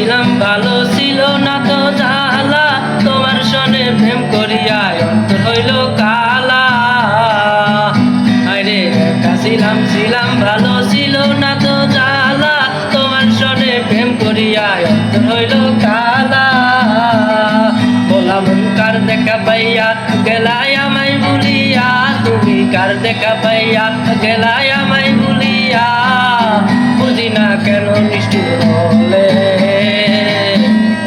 ছিলাম ভালো ছিল না তো জ্বালা, তোমার সনে প্রেম করিয়া অন্তর হইল কালা। আরে একা ছিলাম ভালো ছিল না তো জ্বালা, তোমার সনে প্রেম করিয়া অন্তর হইল কালা। বলা মন কার দেখা পাইয়া গেলাই আমায় ভুলিয়া, তুমি কার দেখা পাইয়া গেলাই আমায় ভুলিয়া। বুঝি না কেন নিষ্ঠুর হলে,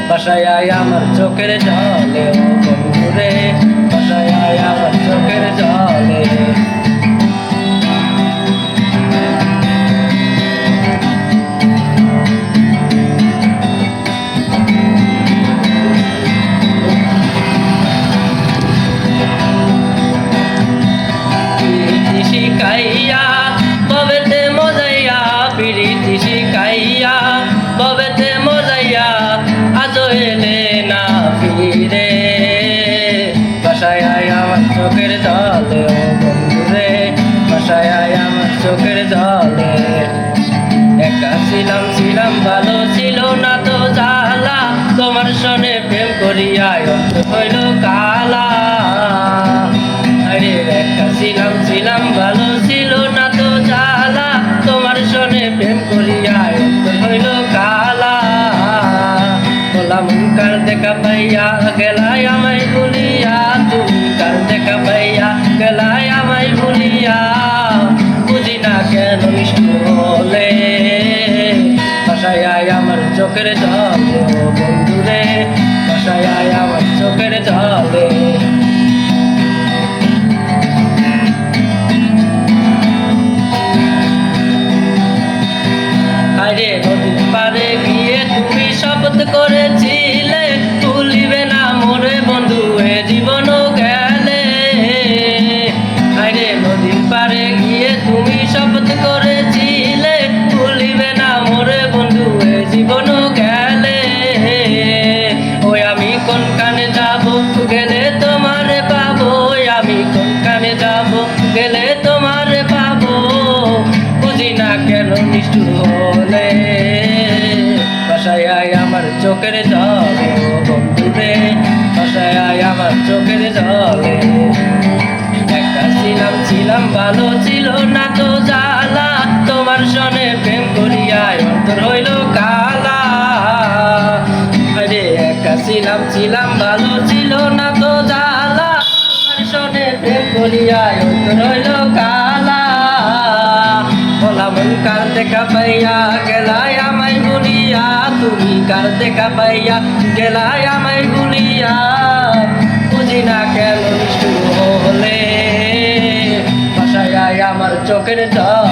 বাসায় আয় আমার চোখের জলে ও বন্ধুরে, বাসায় আয় আমার চোখের জলে। শিখাইয়া ববেতে মজাইয়া, পিরিতি শিখাইয়া ববেতে মজাইয়া, আজও এলে না ফিরে। বাসায় আয় আমার চোখের জলে ও বন্ধুরে, বাসায় আয় আমার চোখের জলে। একা ছিলাম ভালো ছিল না তো জ্বালা, তোমার সনে প্রেম করিয়া অন্তর হইল কালা। আরে একা ছিলাম ভালো ছিল না তো জ্বালা, তোমার সনে প্রেম করিয়া অন্তর হইল কালা। বললাম কার দেখা পাইয়া গেলাই আমায় ভুলিয়া, তুমি কার দেখা পাইয়া গেলাই আমায় ভুলিয়া। বুঝি না কেন নিষ্ঠুর হলে, বাসায় আয় আমার চোখের জলে ও বন্ধুরে, বাসায় আয় আমার চোখের জলে। আরে নদীর পারে গিয়ে তুমি শপথ করেছিলে, ভুলিবে না মোরে বন্ধু এ জীবন গেলে। আরে নদীর পারে গিয়ে তুমি শপথ করেছিলে, ভুলিবে না মোরে বন্ধু এ জীবন গেলে। ওই আমি কোন কানে যাব গেলে তোমারে পাবো, আমি কোন কানে যাব গেলে তোমারে পাবো। বুঝি না কেন নিষ্ঠুর হলে, বাসায় আয় আমার চোখের জলে ও বন্ধুরে, বাসায় আয় আমার চোখের জলে। একা ছিলাম ভালো ছিল না তো জ্বালা, তোমার সনে প্রেম করিয়া অন্তর হইল কালা। আরে একা ছিলাম ভালো ছিল না তো জ্বালা, তোমার সনে প্রেম করিয়া অন্তর হইল কালা। বলা মন কার দেখা পাইয়া গেলাই আমায় ভুলিয়া, তুমি কার দেখা পাইয়া গেলাই আমায় ভুলিয়া। বুঝি না কেন নিষ্ঠুর হলে, বাসায় আয় আমার চোখের জলে।